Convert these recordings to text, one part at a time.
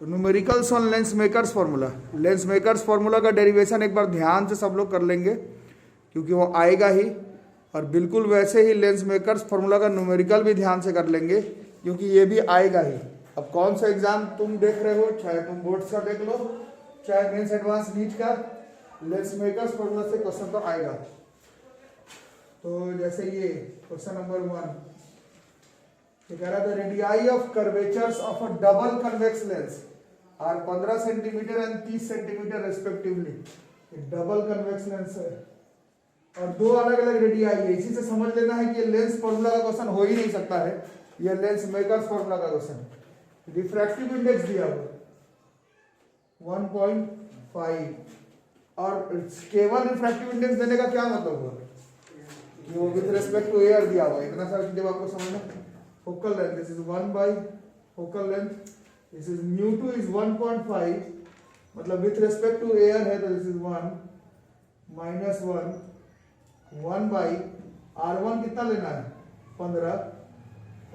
तो numericals on lens makers formula, lens makers formula का derivation एक बार ध्यान से सब लोग कर लेंगे क्योंकि वो आएगा ही, और बिल्कुल वैसे ही लेंस मेकर्स फार्मूला का न्यूमेरिकल भी ध्यान से कर लेंगे क्योंकि ये भी आएगा ही। अब कौन सा एग्जाम तुम देख रहे हो, चाहे तुम बोर्ड्स का देख लो चाहे मेंस एडवांस नीट का, लेंस मेकर्स फार्मूला से क्वेश्चन तो आएगा। तो जैसे ये क्वेश्चन नंबर 1 कह रहा था radii of curvatures of a double convex lens are 15 centimetre and 30 centimetre respectively. Double convex lens है और दो अलग अलग रेडियाई है, इसी से समझ लेना है कि ये लेंस फॉर्मूला का क्वेश्चन हो ही नहीं सकता है, ये लेंस मेकर्स फॉर्मूला का क्वेश्चन। रिफ्रैक्टिव इंडेक्स दिया हुआ 1.5 और केवल रिफ्रैक्टिव इंडेक्स देने का क्या मतलब हुआ कि वो विद रिस्पेक्ट टू एयर दिया हुआ, इतना सारा चीजें आपको समझना। Focal length this is 1 by focal length, this is μ2 is 1.5 मतलब विथ रिस्पेक्ट टू एयर है तो this is 1 minus 1 by R1 कितना लेना है 15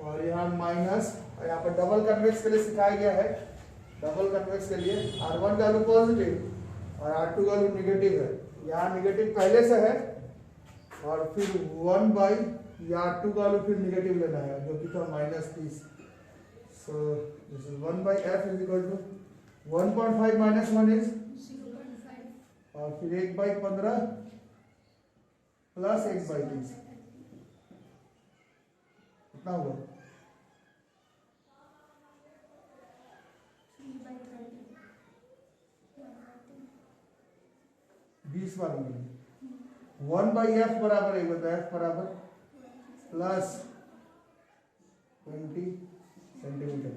और यहाँ माइनस, और यहाँ पर डबल कन्वेक्स के लिए सिखाया गया है, डबल कन्वेक्स के लिए R1 का वैल्यू पॉजिटिव और R2 का वैल्यू निगेटिव है, यहाँ निगेटिव पहले से है और फिर 1 बाई R2 का वैल्यू फिर निगेटिव लेना है जो कि था -30। So this is 1 by f is equal to 1.5 minus 1 is 0.5 और फिर 1 बाई 15 प्लस 1 बाई 30 कितना हुआ 20 बार मिली। 1 बाई एफ बराबर है, बता एफ बराबर प्लस 20 सेंटीमीटर।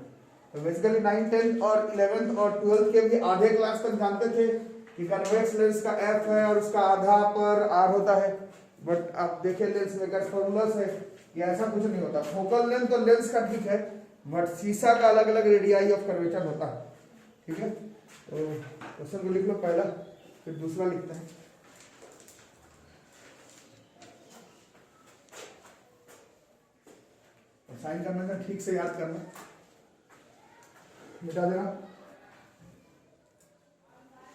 तो बेसिकली 9, 10 और 11th और 12th के भी आधे क्लास तक जानते थे कि कन्वेक्स लेंस का एफ है और उसका आधा पर आर होता है, बट आप देखें लेंस मेकर्स फार्मूला से कि ऐसा कुछ नहीं होता। फोकल लेंथ तो लेंस का ठीक है बट शीशा का अलग अलग रेडियाई ऑफ कर्वेचर होता है, ठीक है। तो क्वेश्चन को लिख लो पहला, फिर दूसरा लिखते हैं। साइन करने का ठीक से याद करना, मिटा देना।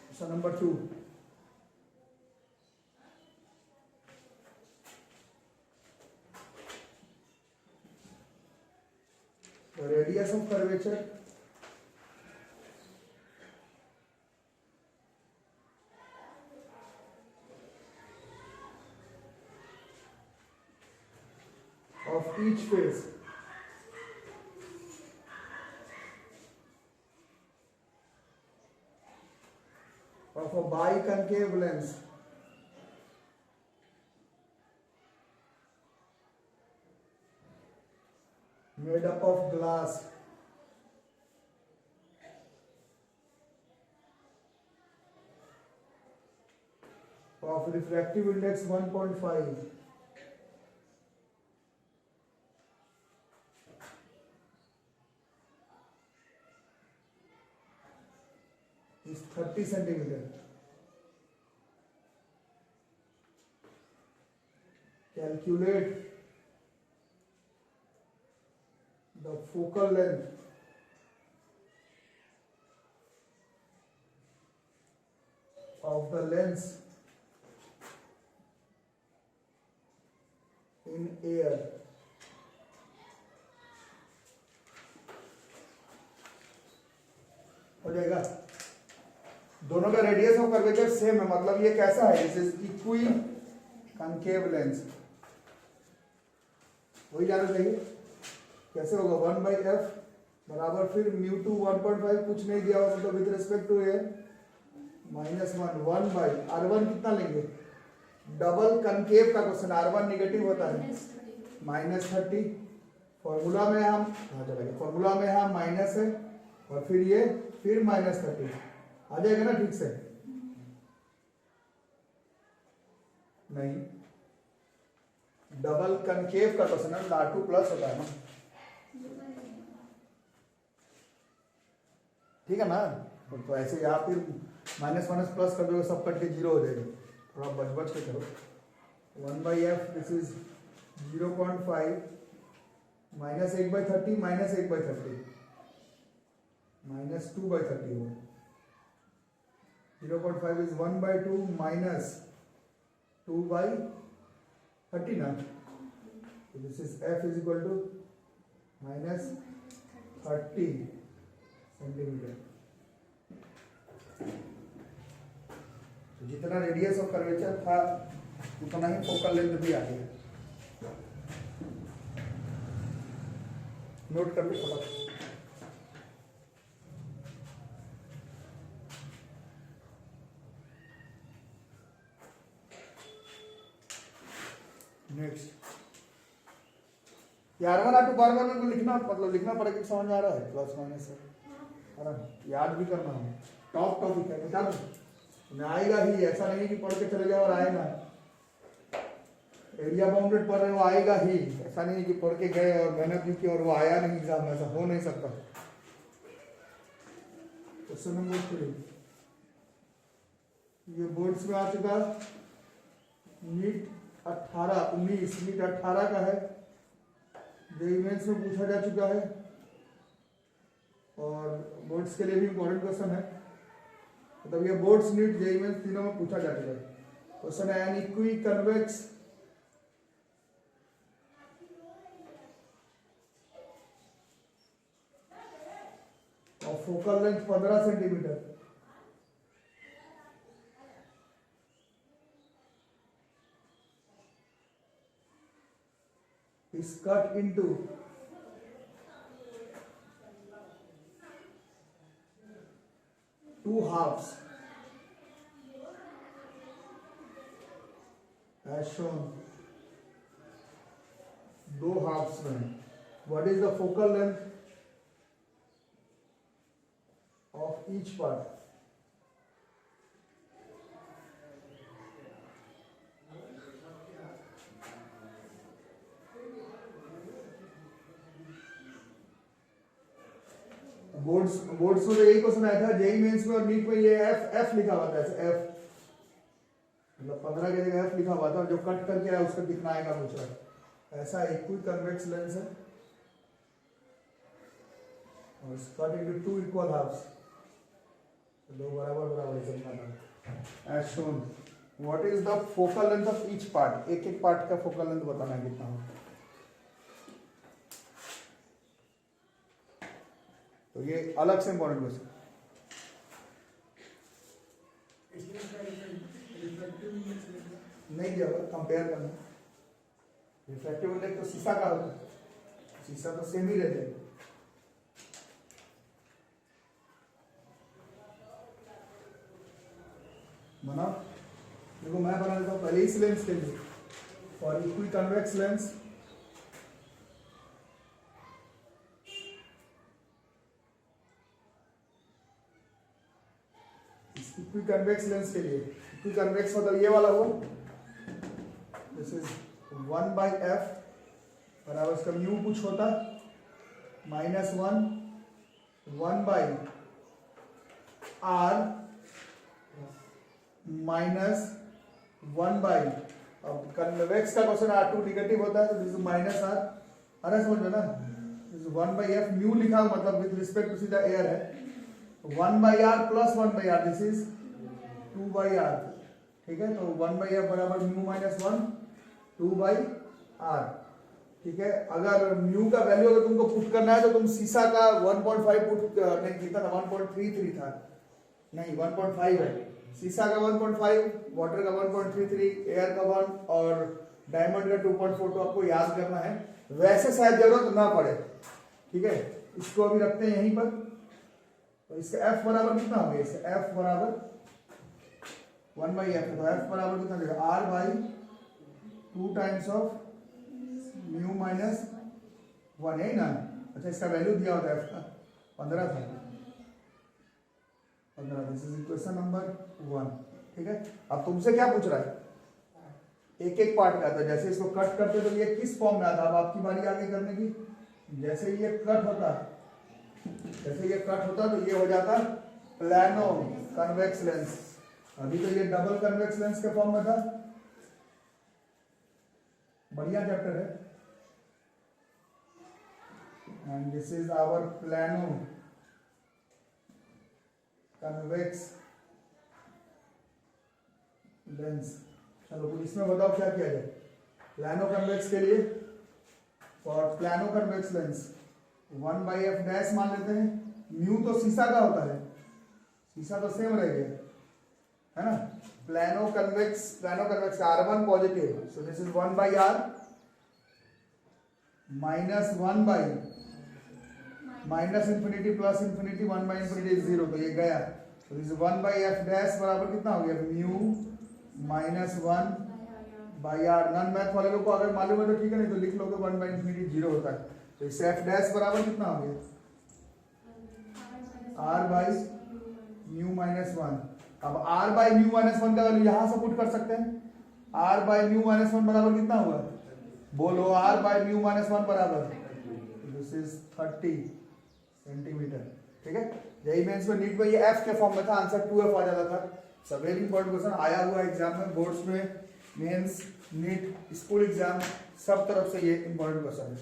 Question number 2 radius of curvature of each face of a biconcave lens made up of glass of refractive index 1.5 is 30 centimeter. Calculate the focal length of the lens in air. हो जाएगा। दोनों का रेडियस ऑफ कर्वेचर सेम है, मतलब ये कैसा है, this is equi concave lens, वही जाना चाहिए। कैसे होगा 1 बाई एफ बराबर फिर μ2 1.5 कुछ नहीं दिया हुआ मतलब with respect to air -1 1 by R1 कितना लेंगे, डबल कनकेव का क्वेश्चन R1 निगेटिव होता है -30। फॉर्मूला में हम कहाँ चला गया, फॉर्मूला में हम माइनस है और फिर ये फिर -30 आ जाएगा ना ठीक से, नहीं डबल कनकेव का क्वेश्चन है, R2 प्लस होता है ना, ठीक है ना। तो ऐसे यहाँ फिर माइनस माइनस प्लस कर दोगे सब कट के 0 हो जाएगा, थोड़ा बच बच के करो। 1 by f this is 0.5 -1/30 -1/30 minus 2/30 होगा। 0.5 इज 1/2 माइनस 2/30 ना, तो this is f is equal to minus 30 centimetre. तो जितना रेडियस ऑफ कर्वेचर था उतना ही फोकल लेंथ भी आ गया। नोट कर लो फटाफट। नेक्स्ट, R1 R2 बार बार को लिखना, मतलब लिखना पड़ेगा कि समझ में आ रहा है, प्लस माइनस है, याद भी करना है। टॉपिक है, बता दो मैं आएगा ही, ऐसा नहीं कि पढ़ के चले जाओ और आएगा। एरिया बाउंडेड पढ़ रहे हो आएगा ही, ऐसा नहीं कि पढ़ के गए और मेहनत भी की और वो आया नहीं एग्जाम में, ऐसा हो नहीं सकता। क्वेश्चन नंबर 3, ये बोर्ड्स में आ चुका, नीट 19 नीट 18 का है, जेईई मेंस में पूछा जा चुका है और बोर्ड्स के लिए भी इंपॉर्टेंट क्वेश्चन है। मतलब ये बोर्ड्स नीट जेईई मेंस तीनों में पूछा जा चुका है। क्वेश्चन है एन इक्वी कन्वेक्स और focal length 15 centimetre is cut into two halves as shown। दो halves में what is the focal length of each part? Boards में यही क्वेश्चन आया था जेईई मेंस में और नीट में, ये एफ लिखा हुआ था ऐसे, एफ मतलब 15 की जगह एफ लिखा हुआ था, जो कट करके आया उसका कितना आएगा पूछ रहा है। ऐसा इक्वी कन्वेक्स लेंस है और cut into two equal halves, दो बराबर बराबर समझना। As shown what is the focal length of each part, एक एक पार्ट का फोकल लेंथ बताना है कितना हो। तो ये अलग से इंपॉर्टेंट क्वेश्चन। नहीं दिया हुआ, कंपेयर करना। रिफ्रैक्टिव इंडेक्स तो शीशा का होता है, शीशा तो सेम ही रह जाएगा। बना देखो, मैं बना देता हूँ पहले इस लेंस के लिए, और equi convex lens equi convex lens के लिए, इक्वी कन्वेक्स मतलब ये वाला हो, दिस इज 1/f बराबर इसका म्यू कुछ होता -1 1/r माइनस 1/, अब कन्वेक्स का क्वेश्चन R2 निगेटिव होता है तो दिस इज -r, अरे समझ लो ना, दिस इज 1/f म्यू लिखा मतलब विद रिस्पेक्ट टू सीधा एयर है, 1/r plus 1/r, this is 2/r, ठीक है। तो 1/f बराबर म्यू -1 2/r, ठीक है। अगर म्यू का वैल्यू अगर तुमको पुट करना है तो तुम शीशा का 1.5 पुट नहीं कितना था, 1.33 था, नहीं 1.5 है, शीशा का 1.5, वाटर का 1.33, एयर का 1 और डायमंड का 2.4, तो आपको याद करना है, वैसे शायद जरूरत ना पड़े, ठीक है। इसको अभी रखते हैं यहीं पर, तो इसका f बराबर कितना हो गया, इसका f बराबर 1/f, तो f बराबर कितना देगा, r/2 टाइम्स ऑफ म्यू -1 है ना। अच्छा, इसका वैल्यू दिया होता है f का 15 था, 15, दिस इज इक्वेशन नंबर 1, ठीक है। अब तुमसे क्या पूछ रहा है, एक एक पार्ट का, तो जैसे इसको कट करते तो ये किस फॉर्म में आता, अब आपकी बारी आगे करने की। जैसे ये कट होता, जैसे ये कट होता तो ये हो जाता प्लानो कन्वेक्स लेंस, अभी तो ये डबल कन्वेक्स लेंस के फॉर्म में था। बढ़िया चैप्टर है, and this is our plano convex lens. चलो तो इसमें बताओ क्या किया जाए प्लानो कन्वेक्स के लिए। For plano convex lens 1/f dash मान लेते हैं। म्यू तो शीशा का होता है, शीशा तो सेम रह गया है ना। Plano convex R1 positive, so this is 1/r minus 1 by minus infinity plus infinity one by infinity 0, तो ये गया। तो दिस 1/f डैश बराबर कितना हो गया mu minus 1/r। None math वाले लोग को अगर मालूम है तो ठीक है, नहीं तो लिख लोगे 1/इंफिनिटी 0 होता है। तो इस f डैश बराबर कितना हो गया r बाई म्यू माइनस 1। अब r बाई म्यू माइनस 1 का वैल्यू यहां से पुट कर सकते हैं। r बाई म्यू माइनस 1 बराबर कितना हुआ बोलो। r बाई म्यू माइनस 1 बराबर दिस इज 30 सेंटीमीटर। ठीक है, यही मेंस में नीट में ये f के फॉर्म में था, आंसर 2f आ जाता था। सब वेरी इंपॉर्टेंट क्वेश्चन आया हुआ एग्जाम में, बोर्ड्स में, मेंस, नीट, स्कूल एग्जाम, सब तरफ से ये इंपॉर्टेंट क्वेश्चन है।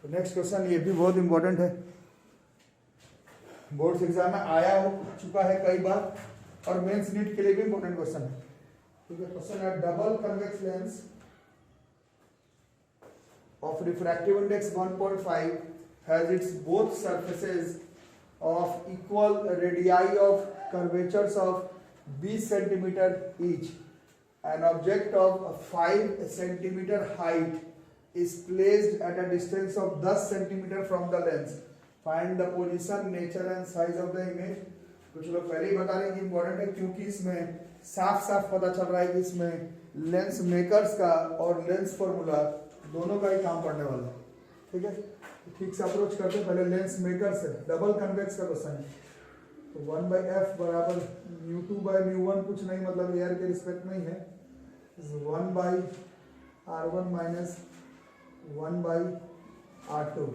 तो नेक्स्ट क्वेश्चन ये भी बहुत इंपॉर्टेंट है, बोर्ड्स एग्जाम में आया हो चुका है कई बार, और मेंस नीट के लिए भी इंपॉर्टेंट क्वेश्चन है। ठीक है, क्वेश्चन है double convex lens of refractive index 1.5 has its both surfaces of equal radii of curvatures of 20 centimeter each. An object of 5 centimeter height is placed at a distance of 10 centimeter from the lens. Find the position, nature and size of the image. कुछ लोग पहले ही बता रहे हैं कि important है, क्योंकि इसमें साफ साफ पता चल रहा है कि इसमें लेंस मेकर्स का और लेंस फॉर्मूला दोनों का ही काम पड़ने वाला है। ठीक है, ठीक से अप्रोच करते हैं। पहले लेंस मेकर से डबल कन्वेक्स का क्वेश्चन है। तो 1/f बराबर μ2/μ1 कुछ नहीं, मतलब एयर के रिस्पेक्ट में ही है। 1/r1 minus 1/r2।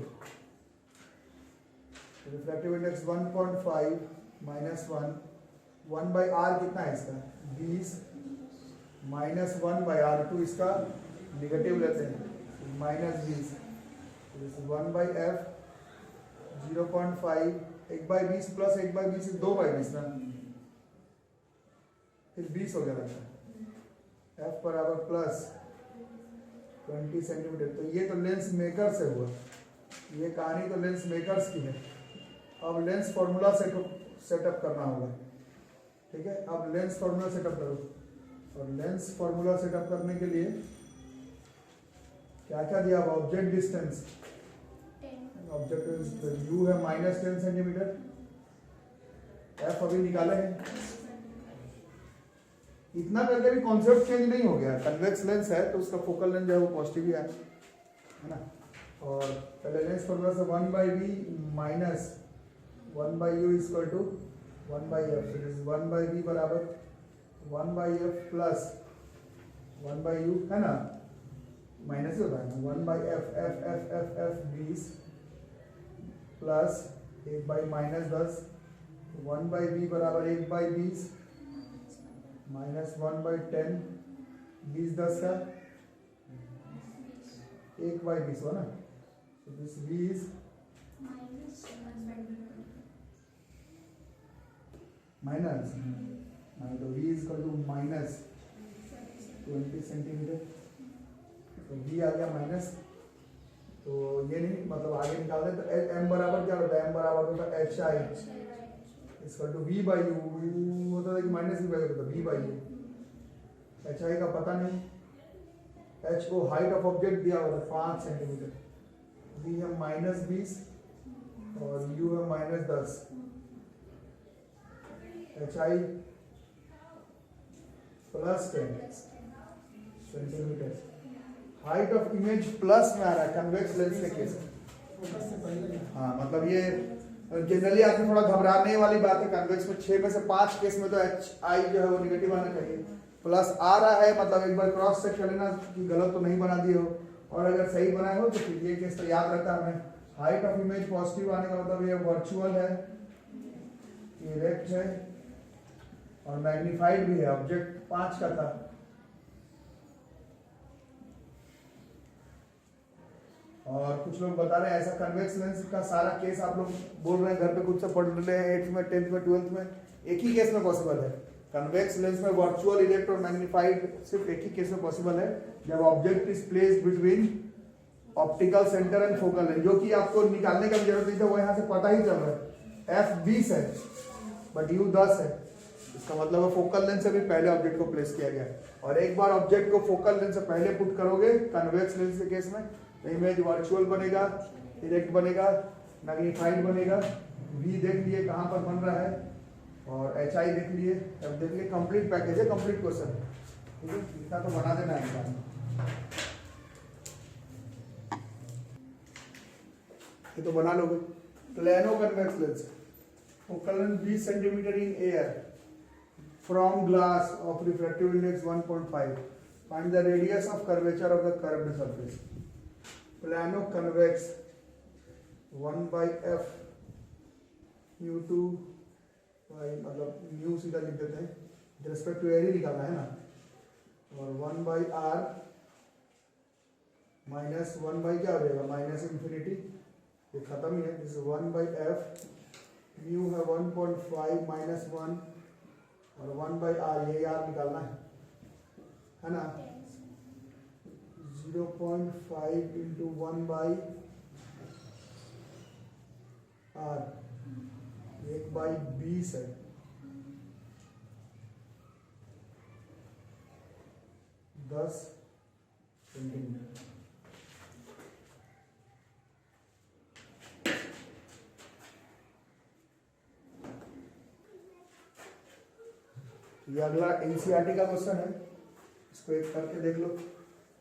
Refractive index 1.5 minus 1/r कितना है इसका 20 माइनस 1/r2 इसका निगेटिव लेते हैं माइनस 20। 1/f 0.5 1/20 प्लस 1/20 2/20 ना, फिर 20 हो गया लगता है। f बराबर प्लस 20 सेंटीमीटर। तो ये तो लेंस मेकर से हुआ, ये कहानी तो लेंस मेकर्स की है। अब लेंस फॉर्मूला सेटअप करना होगा। ठीक है, अब लेंस फॉर्मूला सेटअप करो। और लेंस फॉर्मूला सेटअप करने के लिए क्या क्या दिया हुआ, ऑब्जेक्ट डिस्टेंस, ऑब्जेक्ट यू है माइनस 10 सेंटीमीटर, एफ अभी निकाले हैं। इतना करके भी कॉन्सेप्ट चेंज नहीं हो गया। कन्वेक्स लेंस है तो उसका फोकल लेंथ जो है वो पॉजिटिव ही है ना। और पहले लेंस फॉर्मूला से 1/v minus 1/u equal to 1/f। 1/v बराबर 1/f प्लस 1/u है ना, माइनस ही होता है। 1/f f f f f 20 plus 1/- 10 1/v बराबर 1/20 माइनस 1/10 20 10 का 1/20 हो ना। तो दिस 20 माइनस तो v equal to minus 20 centimetre. तो v आ गया माइनस, तो ये नहीं मतलब आगे निकाल दे। तो m बराबर क्या होता है, m बराबर होता है hi इसका टू v/u होता है कि माइनस v/u होता है v/u। hi का पता नहीं, h को हाइट ऑफ ऑब्जेक्ट दिया हुआ है 5 सेंटीमीटर, v है माइनस 20 और u है minus 10। hi plus 10 centimetre. Height of image plus में आ रहा है कन्वेक्स लेंस के केस में। हाँ मतलब ये जनरली आपने थोड़ा घबराने वाली बात है। कन्वेक्स में 6 में से 5 केस में तो HI जो है वो निगेटिव आना चाहिए, प्लस आ रहा है मतलब एक बार क्रॉस चेक कर लेना कि गलत तो नहीं बना दिए हो, और अगर सही बनाए हो तो फिर ये केस तो याद रखता हमें। हाइट ऑफ इमेज पॉजिटिव आने का मतलब ये वर्चुअल है, इरेक्ट है और मैग्नीफाइड भी है। ऑब्जेक्ट 5 का था, और कुछ लोग बता रहे हैं ऐसा कन्वेक्स लेंस का सारा केस आप लोग बोल रहे हैं घर पे खुद से पढ़ रहे हैं 8th में 10th में 12th में, एक ही केस में पॉसिबल है। कन्वेक्स लेंस में वर्चुअल इलेक्ट्रॉन मैग्नीफाइड सिर्फ एक ही केस में पॉसिबल है, जब object is placed between optical centre and focal length, जो कि आपको निकालने का जरूरत नहीं था, वो यहाँ से पता ही चल रहा है। F 20 है बट U 10 है, इसका मतलब है फोकल लेंथ से भी पहले ऑब्जेक्ट को प्लेस किया गया है। और एक बार ऑब्जेक्ट को फोकल लेंथ से पहले पुट करोगे कन्वेक्स लेंस के केस में, तो इमेज वर्चुअल बनेगा, डायरेक्ट बनेगा, मैग्नीफाइड बनेगा। V देख लिए कहाँ पर बन रहा है, और HI देख लिए, अब देख लिए, कंप्लीट पैकेज है, कंप्लीट क्वेश्चन। ठीक है, इतना तो बना देना है। ये तो बना लोगे। Plano convex lens, focal length 20 centimetre in air from glass of refractive index 1.5, find the radius of curvature of the curved surface. Plano convex 1/f u2 मतलब न्यू सीधा लिख देते हैं, रिस्पेक्ट टू एयर ही निकालना है ना, और 1/r माइनस 1 क्या हो जाएगा, माइनस इंफिनिटी, ये खत्म ही है। दिस 1/f, म्यू है 1.5 माइनस 1 और 1/r, ये यार निकालना है ना, 0.5 इंटू 1/r, 1/20 है, 10 सेंटीमीटर। ये अगला एनसीईआरटी का क्वेश्चन है, इसको एक करके देख लो।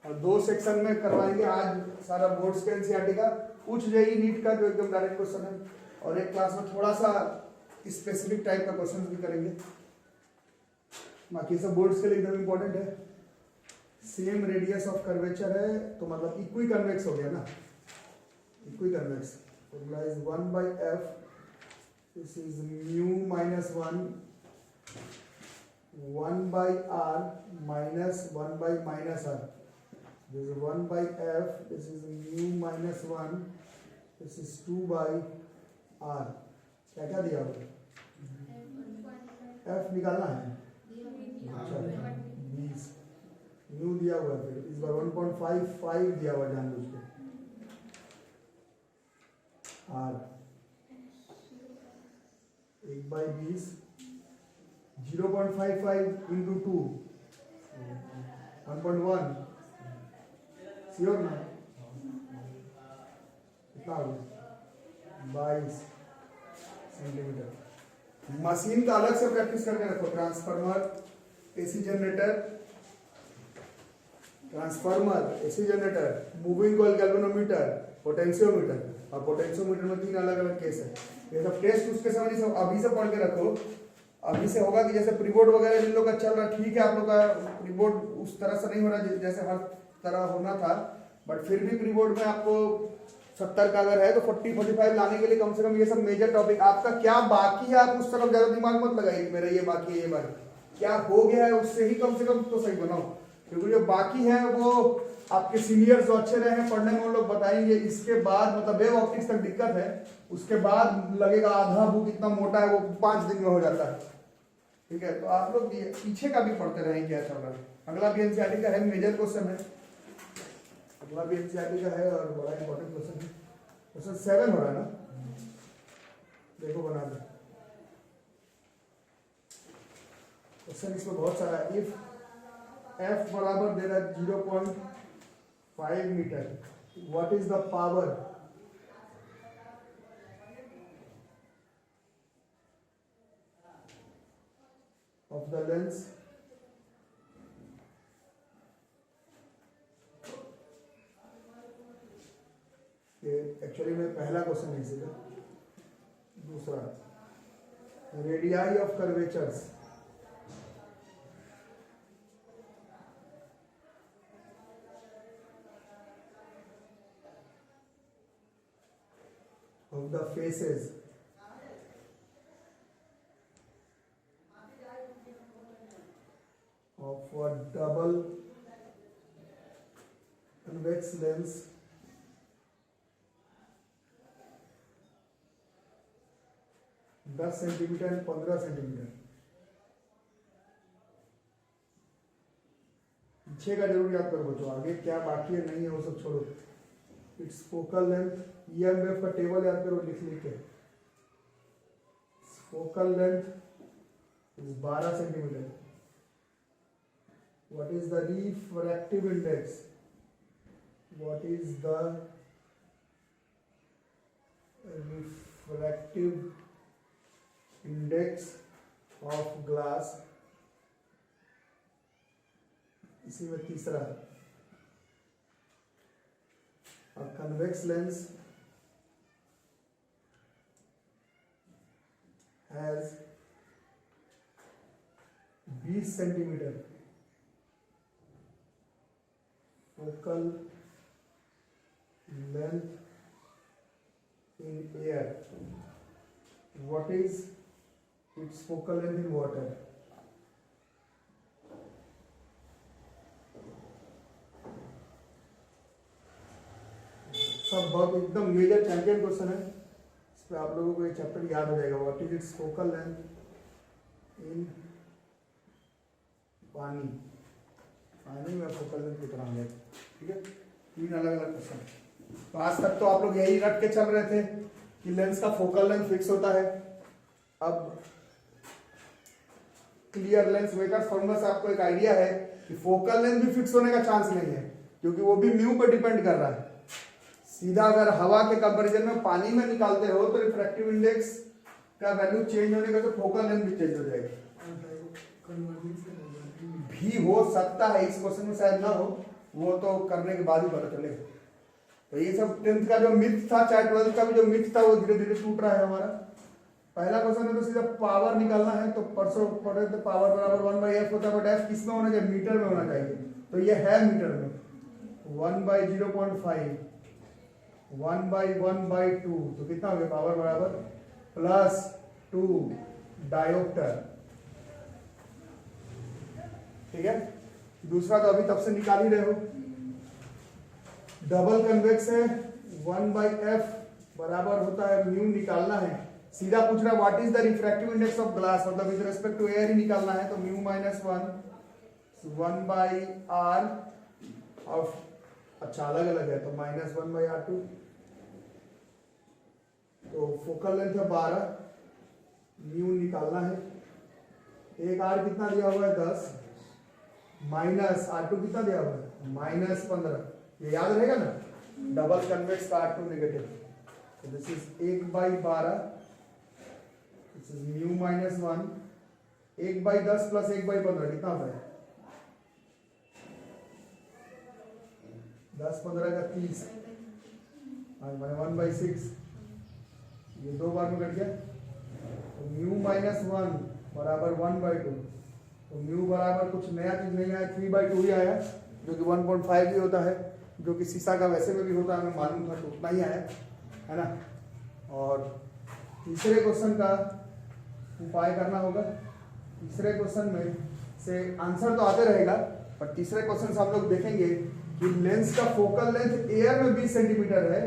और 2 सेक्शन में करवाएंगे आज सारा बोर्ड्स के एनसीईआरटी का, कुछ जेई नीट का जो एकदम डायरेक्ट क्वेश्चन है, और एक क्लास में थोड़ा सा स्पेसिफिक टाइप का क्वेश्चन भी करेंगे। बाकी सब बोर्ड्स के लिए एकदम इंपॉर्टेंट है। सेम रेडियस ऑफ कर्वेचर है तो मतलब इक्वी कन्वेक्स हो गया ना, equi convex. Formula is 1/f, this is mu minus 1/r minus 1 by minus r. This is 1/f. This is mu minus 1. This is 2/r. क्या क्या दिया हुआ? f निकालना है। अच्छा 20 mu दिया हुआ है, फिर इस बार 1.55 दिया हुआ जानबूझ के। r 1/20 0.55 into 2 1.1, श्योर ना, कितना हो गया 22 सेंटीमीटर। मशीन का अलग से प्रैक्टिस करके रखो, transformer, AC generator, moving coil galvanometer, potentiometer, और पोटेंशियोमीटर में 3 अलग अलग केस है। ये सब टेस्ट उसके समय सब अभी से पढ़ के रखो। अभी से होगा कि जैसे प्रीबोर्ड वगैरह जिन लोग का चल रहा, ठीक है, आप लोग का प्रीबोर्ड उस तरह से नहीं हो रहा जैसे हर तरह होना था, बट फिर भी प्रीबोर्ड में आपको 70 का अगर है तो 40-45 लाने के लिए कम से कम ये सब मेजर टॉपिक आपका क्या बाकी है, आप उस तरफ ज्यादा दिमाग मत लगाइए मेरा ये बाकी है, ये बाकी क्या हो गया है, उससे ही कम से कम तो सही बनाओ, क्योंकि जो बाकी है वो आपके सीनियर्स जो अच्छे रहे हैं पढ़ने में, उन लोग बताएंगे। इसके बाद मतलब वेव ऑप्टिक्स तक दिक्कत है, उसके बाद लगेगा आधा बुक इतना मोटा है, वो 5 दिन में हो जाता है। ठीक है, तो आप लोग पीछे का भी पढ़ते रहें क्या चल रहा है। अगला भी एनसीईआरटी का है, मेजर क्वेश्चन है, अगला भी एनसीईआरटी का है और बड़ा इंपॉर्टेंट क्वेश्चन है। क्वेश्चन 7 हो रहा है ना, देखो बना दो क्वेश्चन, इसमें बहुत सारा है। इफ f बराबर दे रहा है 0.5 metre, what is the power of the lens ये एक्चुअली में पहला क्वेश्चन नहीं सीखा, दूसरा radii of curvatures of the faces of a double convex lens 10 centimetre 15 centimetre. पीछे का जरूर याद करो बच्चों, आगे क्या बाकी है नहीं है वो सब छोड़ो। इट्स फोकल लेंथ, EMF का टेबल याद करो लिख लिख के। Focal length is 12 centimetre. What is the refractive index? What is the refractive index of glass? इसी में तीसरा, a convex lens has 20 centimetre focal length in air. What is its focal length in water? सब बहुत एकदम major champion question है, इस पे आप लोगों को ये चैप्टर याद हो जाएगा। What is it's focal length in पानी, पानी में फोकल लेंथ कितना है, ठीक है। 3 अलग अलग क्वेश्चन। तो आज तक तो आप लोग यही रट के चल रहे थे कि लेंस का फोकल लेंथ फिक्स होता है। अब क्लियर लेंस मेकर्स फॉर्मूला से आपको एक आइडिया है कि फोकल लेंथ भी फिक्स होने का चांस नहीं है, क्योंकि वो भी म्यू पर डिपेंड कर रहा है। सीधा अगर हवा के कंपैरिजन में पानी में निकालते हो तो रिफ्रैक्टिव इंडेक्स का वैल्यू चेंज होने का तो फोकल लेंथ भी चेंज हो जाएगी। भी हो सकता है, इस क्वेश्चन में शायद ना हो, वो तो करने के बाद ही पता चलेगा। तो ये सब 10th का जो मिथ था, चाहे 12th का भी जो मिथ था, वो धीरे धीरे टूट रहा है हमारा। पहला क्वेश्चन में तो सीधा पावर निकालना है, तो परसों पढ़े थे पावर बराबर 1/f होता है, बट f किस में होना चाहिए, मीटर में होना चाहिए। तो ये है मीटर में 1/0.5 1/1/2, तो कितना हो गया पावर बराबर +2 डायोप्टर, ठीक है। दूसरा तो अभी तब से निकाल ही रहे हो, डबल कन्वेक्स है 1/f बराबर होता है म्यू, निकालना है। सीधा पूछ रहा what is the refractive index of glass, मतलब विद रिस्पेक्ट टू एयर ही निकालना है। तो म्यू -1 ऑफ, अच्छा अलग अलग है तो -1/r2। तो फोकल लेंथ है 12, म्यू निकालना है। एक आर कितना दिया हुआ है 10, माइनस R2 कितना दिया हुआ है -15, ये याद रहेगा ना, डबल कन्वेक्स का R2 नेगेटिव। तो this is 1/12, this is mu -1, 1/10 + 1/15 कितना होता है 10 15 का 30, 1/6, ये 2 बार में कट गया। तो म्यू -1 बराबर 1/2, तो म्यू बराबर कुछ नया चीज नहीं आया, 3/2 ही आया, जो कि 1.5 भी होता है, जो कि शीशा का वैसे में भी होता है, हमें मालूम था, तो उतना ही आया है ना। और तीसरे क्वेश्चन का उपाय करना होगा। तीसरे क्वेश्चन में से आंसर तो आते रहेगा, पर तीसरे क्वेश्चन से हम लोग देखेंगे कि लेंस का फोकल लेंथ एयर में 20 सेंटीमीटर है,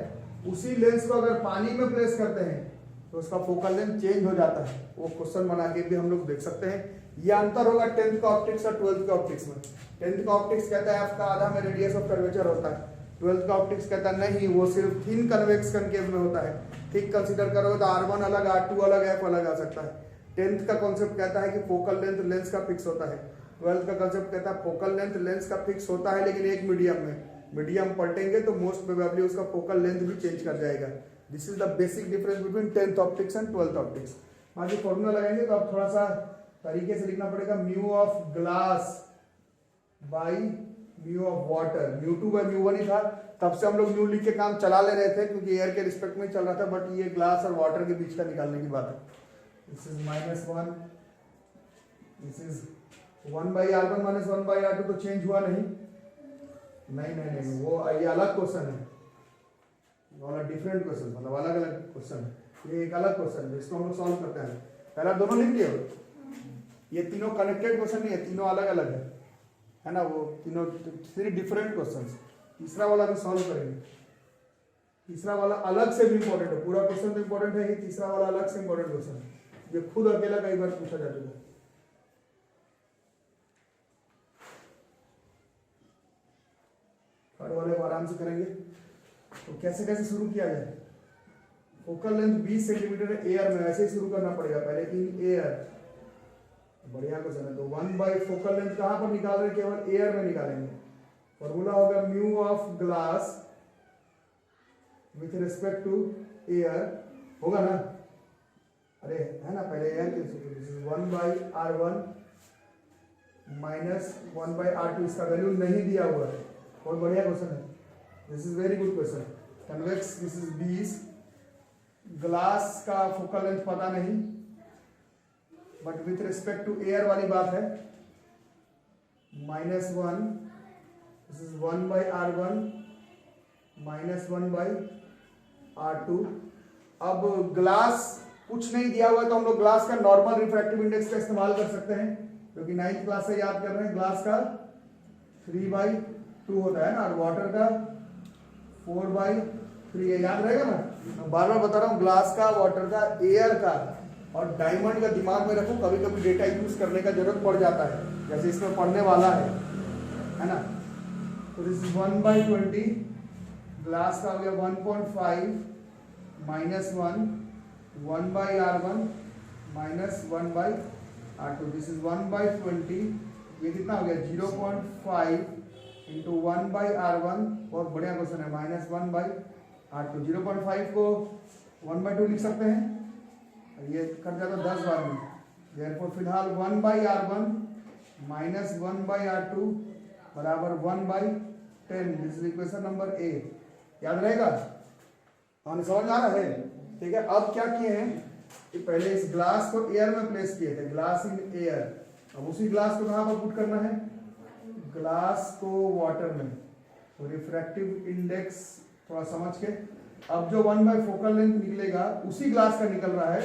उसी लेंस को अगर पानी में प्लेस करते हैं तो उसका फोकल लेंथ चेंज हो जाता है। वो क्वेश्चन बना के भी हम लोग देख सकते हैं। ये अंतर होगा 10th का ऑप्टिक्स और 12th का ऑप्टिक्स में। 10th का ऑप्टिक्स कहता है आपका आधा में रेडियस ऑफ कर्वेचर होता है, 12th का ऑप्टिक्स कहता है नहीं, वो सिर्फ थिन कन्वेक्स कनकेव में होता है। ठीक कंसीडर करोगे तो R1 अलग, R2 अलग, F अलग आ सकता है। 10th का कॉन्सेप्ट कहता है कि फोकल लेंथ लेंस का फिक्स होता है। 12th का कॉन्सेप्ट कहता है फोकल लेंथ लेंस का फिक्स होता है, लेकिन एक मीडियम में, मीडियम पलटेंगे तो मोस्ट प्रोबेबली उसका फोकल लेंथ भी चेंज कर जाएगा। This is the basic difference between 10th optics and 12th optics. बाकी फॉर्मूला लगाएंगे तो आप थोड़ा सा तरीके से लिखना पड़ेगा, mu of glass by mu of water. μ2/μ1 ही था, तब से हम लोग म्यू लिख के काम चला ले रहे थे, क्योंकि एयर के रिस्पेक्ट में चल रहा था, बट ये ग्लास और वाटर के बीच का निकालने की बात है। This is -1, this is 1/r1 - 1/r2, तो चेंज हुआ नहीं, नहीं, वो ये अलग क्वेश्चन है, वाला डिफरेंट क्वेश्चन, मतलब अलग अलग क्वेश्चन है। ये एक अलग क्वेश्चन है, इसको हम लोग सॉल्व करते हैं। पहला दोनों लिख लिया, ये तीनों कनेक्टेड क्वेश्चन नहीं है, तीनों अलग अलग है ना, वो तीनों 3 डिफरेंट क्वेश्चंस। तीसरा वाला भी सॉल्व करेंगे। तीसरा वाला अलग से भी इंपॉर्टेंट है, पूरा क्वेश्चन तो इंपॉर्टेंट है ही, तीसरा वाला अलग से इंपॉर्टेंट क्वेश्चन है। ये खुद अकेला कई बार पूछा जा चुका है। थर्ड वाले को आराम से करेंगे। तो कैसे कैसे शुरू किया जाए? फोकल लेंथ 20 सेंटीमीटर है एयर में, ऐसे ही शुरू करना पड़ेगा पहले इन एयर। बढ़िया क्वेश्चन है। तो 1 बाई फोकल लेंथ कहां पर निकाल रहे हैं? केवल एयर में निकालेंगे। फॉर्मूला होगा mu of glass with respect to air, होगा ना? अरे है ना, पहले air 1 by R1 minus 1 by R2, इसका वैल्यू नहीं दिया हुआ है। बहुत बढ़िया क्वेश्चन है, this is very good question. Convex this is 20, glass का फोकल लेंथ पता नहीं, but with respect to air वाली बात है। -1, this is 1 by R1 minus 1 by R2। अब ग्लास कुछ नहीं दिया हुआ है, तो हम लोग ग्लास का नॉर्मल रिफ्रैक्टिव इंडेक्स का इस्तेमाल कर सकते हैं, क्योंकि 9th क्लास से याद कर रहे हैं। ग्लास का 3/2 होता है ना, और वाटर का 4/3 है, याद रहेगा ना? मैं बार बार बता रहा हूँ, ग्लास का, वाटर का, एयर का और डायमंड का दिमाग में रखो, कभी कभी डेटा यूज करने का जरूरत पड़ जाता है, जैसे इसमें पढ़ने वाला है ना। तो दिस इज 1/20, ग्लास का हो गया 1.5 -1 1 by R1 minus 1 by R2, this is 1/20। ये कितना हो गया? 0.5 इंटू 1 बाई R1, बहुत बढ़िया क्वेश्चन है, माइनस 1 बाई R2। 0.5 को 1/2 लिख सकते हैं, ये कर जाता 10 बार में। देयरफॉर फिलहाल 1 by R1 minus 1 by R2 बराबर 1/10। This is equation number A. याद रहेगा? हाँ, समझ में आ रहा है? ठीक है। अब क्या किए हैं कि पहले इस ग्लास को एयर में प्लेस किए थे, ग्लास इन एयर। अब उसी ग्लास को कहां पर पुट करना है? ग्लास को वाटर में। तो रिफ्रैक्टिव इंडेक्स थोड़ा समझ के, अब जो 1 बाई फोकल लेंथ निकलेगा उसी ग्लास का निकल रहा है,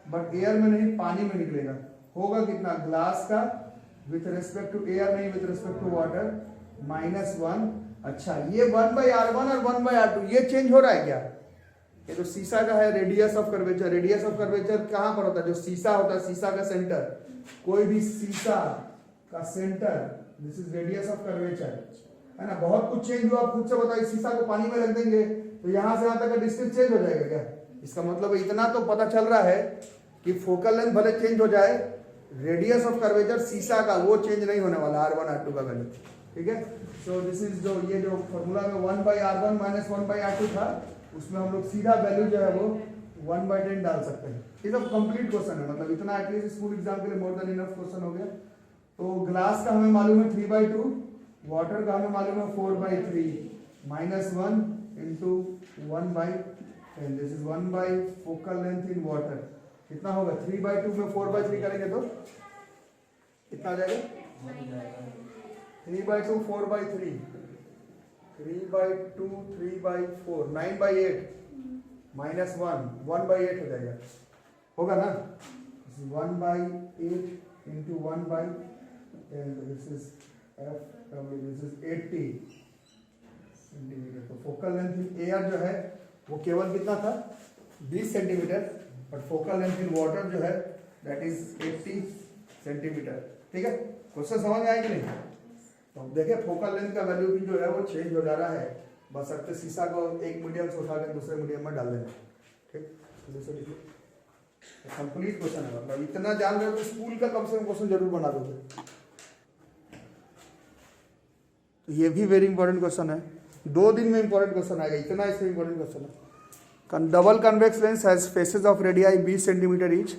बट एयर में नहीं, पानी में निकलेगा। होगा कितना? ग्लास का विथ रिस्पेक्ट टू एयर नहीं, विथ रिस्पेक्ट टू वाटर -1। अच्छा, ये 1 बाई R1 और 1 बाई R2 ये चेंज हो रहा है क्या? ये जो शीशा का है radius of curvature, radius of curvature कहां पर होता है? जो शीशा होता है, शीशा का सेंटर, कोई भी शीशा का centre, this is radius of curvature, है ना। बहुत कुछ चेंज हुआ, खुद से बताइए। शीशा को पानी में रख देंगे तो यहां से यहां तक का डिस्टेंस चेंज हो जाएगा क्या? इसका मतलब इतना तो पता चल रहा है कि फोकल लेंथ भले चेंज हो जाए, रेडियस ऑफ कर्वेचर शीशा का वो चेंज नहीं होने वाला, R1 R2 का वैल्यू। ठीक है। सो दिस इज जो ये जो फॉर्मूला में 1 by R1 minus 1 by R2 था, उसमें हम लोग सीधा वैल्यू जो है वो 1/10 डाल सकते हैं। ये सब कंप्लीट क्वेश्चन है, मतलब इतना एटलीस्ट स्कूल एग्जाम के लिए मोर देन इनफ क्वेश्चन हो गया। तो ग्लास का हमें मालूम है 3/2, वाटर का हमें मालूम है 4/3, -1 into 1/10। This is 1 by focal length in water. कितना होगा? 3/2 में 4/3 करेंगे तो कितना आ जाएगा? 3/2 4/3, 3/2 3/4, 9/8 -1 1/8 हो जाएगा, होगा ना? 1/8 into 1/10, this is FW, this is 80 centimetre. तो फोकल लेंथ इन एयर जो है वो केवल कितना था? 20 centimetre, but focal length in water जो है दैट इज 80 सेंटीमीटर। ठीक है। क्वेश्चन समझ में आया कि नहीं? तो देखिए फोकल लेंथ का वैल्यू भी जो है वो चेंज हो जा रहा है, बस अब शीशा को एक मीडियम से उठा कर दूसरे मीडियम में डाल देना। ठीक, कंप्लीट क्वेश्चन है, मतलब इतना जान रहे हो तो स्कूल का कम से कम क्वेश्चन जरूर बना दोगे। तो ये भी वेरी इंपॉर्टेंट क्वेश्चन है, 2 दिन में इंपॉर्टेंट क्वेश्चन आएगा, इतना इससे इंपॉर्टेंट क्वेश्चन है। Double convex lens has faces of radii 20 centimetre each,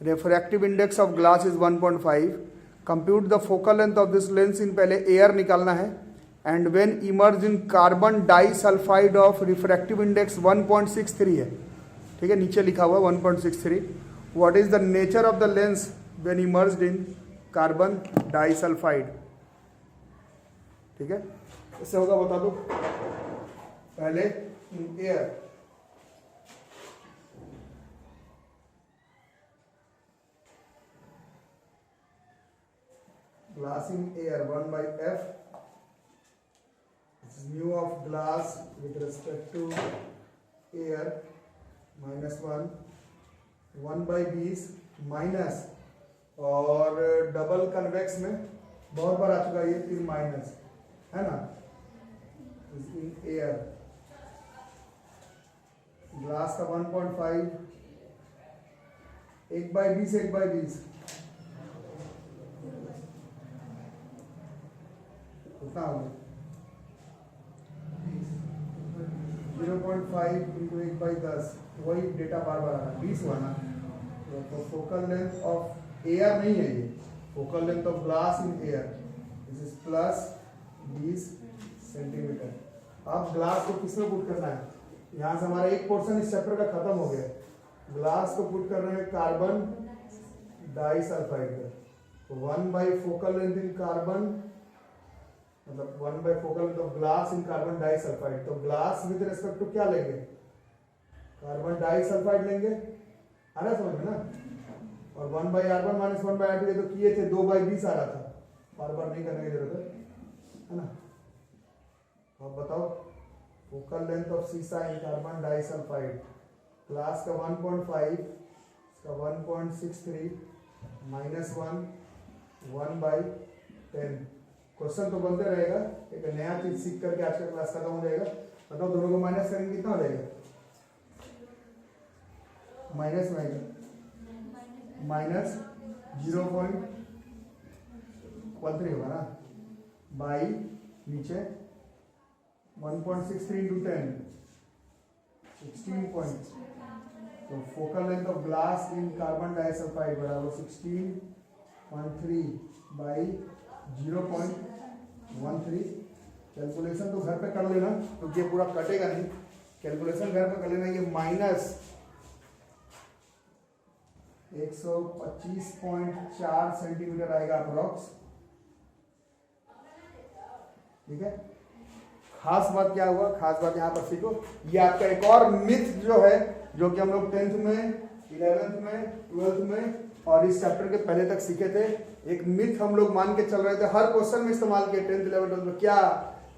refractive index of glass is 1.5, compute the focal length of this lens in, पहले एयर निकालना है, and when immerse in carbon disulphide of refractive index 1.63 है। ठीक है, नीचे लिखा हुआ 1.63। What is the nature of the lens when immersed in carbon disulphide. ठीक है, इससे होगा बता दो। पहले in air, glass in air 1/f, this is mu of glass with respect to air -1, 1/b is minus, और double convex में बहुत बार आ चुका है ये, फिर माइनस, है ना, इन एयर। ग्लास का 1.5, 1/20, 1/20 कितना हो गया, 0.5 × 1/10, वही डेटा बार बार आ रहा है, 20 हुआ ना। तो फोकल लेंथ ऑफ एयर नहीं है ये, focal length of glass in air, this is plus 20 centimetre. अब ग्लास को किसमें पुट करना है, यहाँ से हमारा एक पोर्शन इस चैप्टर का खत्म हो गया। ग्लास को पुट कर रहे हैं कार्बन डाइसल्फाइड का, तो 1 फोकल लेंथ इन कार्बन, मतलब 1 focal length of glass in carbon disulphide. तो ग्लास विद रिस्पेक्ट टू क्या लेंगे, कार्बन डाइसल्फाइड लेंगे, आ रहा समझ में ना। और 1/R1 - 1/R2 ये तो किए थे, 2/20 आ रहा था, बार बार नहीं करने की जरूरत है ना। अब बताओ फोकल लेंथ ऑफ सीसा इन कार्बन डाइसल्फाइड, ग्लास का 1.5, इसका 1.63 -1, 1/10। क्वेश्चन तो बनते रहेगा, एक नया चीज सीख करके आज का क्लास खत्म हो जाएगा। बताओ दोनों को माइनस करेंगे कितना हो जाएगा, माइनस में आएगा, -0.13 होगा ना, बाई नीचे 1.63 × 10, 16 पॉइंट। तो focal length of glass in carbon disulphide बराबर 16.3 बाई 0.13। कैलकुलेशन तो घर पे कर लेना, क्योंकि ये पूरा कटेगा नहीं, कैलकुलेशन घर पे कर लेना। ये माइनस 125.4 सेंटीमीटर आएगा अप्रोक्स, ठीक है। खास बात क्या हुआ, खास बात यहाँ पर सीखो, ये आपका एक और मिथ जो है, जो कि हम लोग 10th में, 11th में, 12th में और इस चैप्टर के पहले तक सीखे थे। एक मिथ हम लोग मान के चल रहे थे, हर क्वेश्चन में इस्तेमाल किए 10th, 11th, 12th में। क्या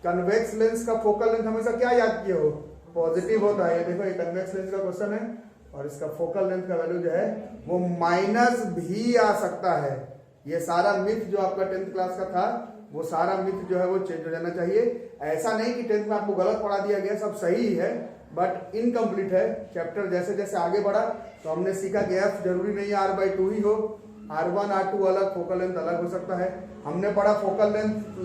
कन्वेक्स लेंस का फोकल लेंथ हमेशा क्या याद किए हो, पॉजिटिव होता है। ये देखो ये कन्वेक्स लेंस का क्वेश्चन है, और इसका फोकल लेंथ का वैल्यू जो है वो माइनस भी आ सकता है। ये सारा मिथ जो आपका 10th क्लास का था, वो सारा मिथ जो है वो चेंज हो जाना चाहिए। ऐसा नहीं कि 10th में आपको गलत पढ़ा दिया गया, सब सही है बट इनकम्प्लीट है। चैप्टर जैसे जैसे आगे बढ़ा तो हमने सीखा कि एफ जरूरी नहीं है R/2 ही हो, R1 R2 अलग, फोकल लेंथ अलग हो सकता है। हमने पढ़ा फोकल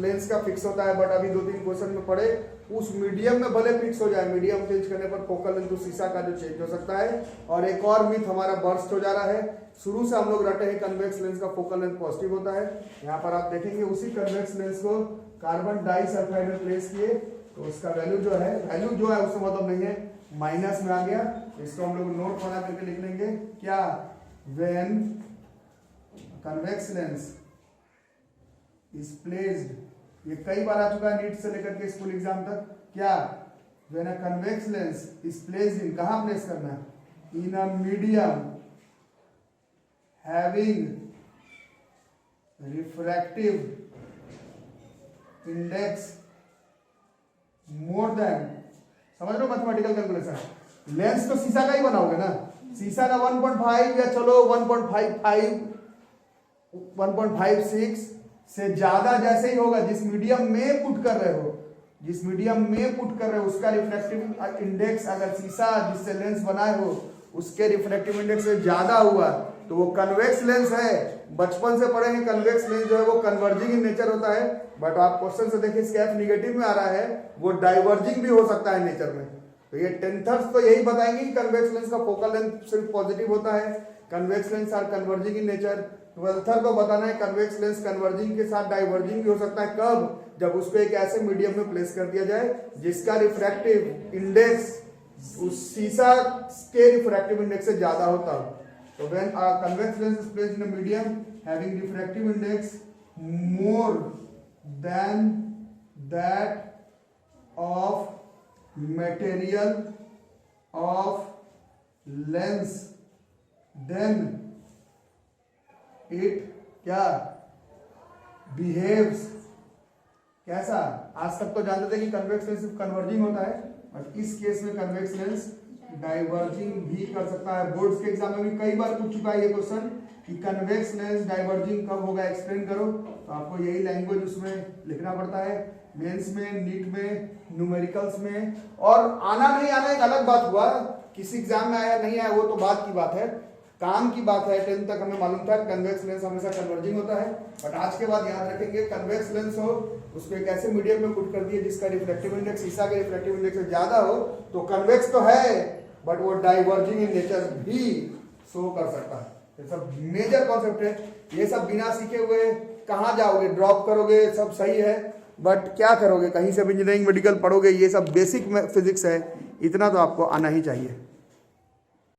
लेंस का फिक्स होता है, बट अभी 2-3 क्वेश्चन में पढ़े उस मीडियम में भले फिक्स हो जाए, मीडियम चेंज करने पर फोकल लेंथ शीशा का जो चेंज हो सकता है। और एक और मिथ हमारा बर्स्ट हो जा रहा है, शुरू से हम लोग रटे हैं कन्वेक्स लेंस का फोकल लेंथ पॉजिटिव होता है। यहाँ पर आप देखेंगे उसी कन्वेक्स लेंस को कार्बन डाइसल्फाइड में प्लेस किए, तो उसका वैल्यू जो है, वैल्यू जो है उसका मतलब नहीं है, माइनस में आ गया। इसको हम लोग नोट बना करके लिख लेंगे, क्या, when convex lens is placed, ये कई बार आ चुका है नीट से लेकर के स्कूल एग्जाम तक, क्या, when a convex lens is placed in, कहां प्लेस करना है, in a medium having refractive index more than, समझ लो मैथमेटिकल कैलकुलेशन। लेंस तो शीशा का ही बनाओगे ना, शीशा का 1.5 या चलो 1.55 1.56 से ज्यादा जैसे ही होगा, जिस मीडियम में पुट कर रहे हो, जिस मीडियम में पुट कर रहे हो उसका रिफ्रैक्टिव इंडेक्स, अगर शीशा जिससे लेंस बनाए हो उसके रिफ्रैक्टिव इंडेक्स से ज्यादा हुआ तो वो कन्वेक्स लेंस है। बचपन से पढ़े हैं कन्वेक्स लेंस जो है वो कन्वर्जिंग इन नेचर होता है, बट आप क्वेश्चन से देखिए इसके एफ निगेटिव में आ रहा है, वो डाइवर्जिंग भी हो सकता है नेचर में। तो ये टेंथर्स तो यही बताएंगे कि कन्वेक्स लेंस का फोकल लेंथ सिर्फ पॉजिटिव होता है, convex lens are converging in nature. ट्वेल्थर को बताना है कन्वेक्स लेंस कन्वर्जिंग के साथ डाइवर्जिंग भी हो सकता है, कब, जब उसको एक ऐसे मीडियम में प्लेस कर दिया जाए जिसका रिफ्रैक्टिव इंडेक्स उस शीशा के रिफ्रैक्टिव इंडेक्स से ज्यादा होता हो। तो when a convex lens is placed in a medium having refractive index more then that of material of lens, then it क्या behaves, कैसा, आज तक तो जानते थे कि कन्वेक्स लेंस सिर्फ कन्वर्जिंग होता है, बट इस केस में कन्वेक्स लेंस डाइवर्जिंग भी कर सकता है। बोर्ड्स के एग्जाम में भी कई बार पूछ चुका है ये क्वेश्चन कि कन्वेक्स लेंस डाइवर्जिंग कब होगा, एक्सप्लेन करो। तो आपको यही लैंग्वेज उसमें लिखना पड़ता है, मेंस में, नीट में, न्यूमेरिकल्स में। और आना नहीं आना एक अलग बात हुआ, किसी एग्जाम में आया नहीं आया वो तो बात की बात है, काम की बात है। 10th तक हमें मालूम था कन्वेक्स लेंस हमेशा कन्वर्जिंग होता है, बट आज के बाद याद रखेंगे कन्वेक्स लेंस हो उसको एक ऐसे मीडियम में पुट कर दिए जिसका रिफ्लेक्टिव इंडेक्स शीशा के रिफ्लेक्टिव इंडेक्स से ज्यादा हो, तो कन्वेक्स तो है बट वो डाइवर्जिंग इन नेचर भी शो कर सकता है। ये सब मेजर कॉन्सेप्ट है, ये सब बिना सीखे हुए कहाँ जाओगे, ड्रॉप करोगे, सब सही है बट क्या करोगे, कहीं से भी इंजीनियरिंग मेडिकल पढ़ोगे, ये सब बेसिक फिजिक्स है, इतना तो आपको आना ही चाहिए।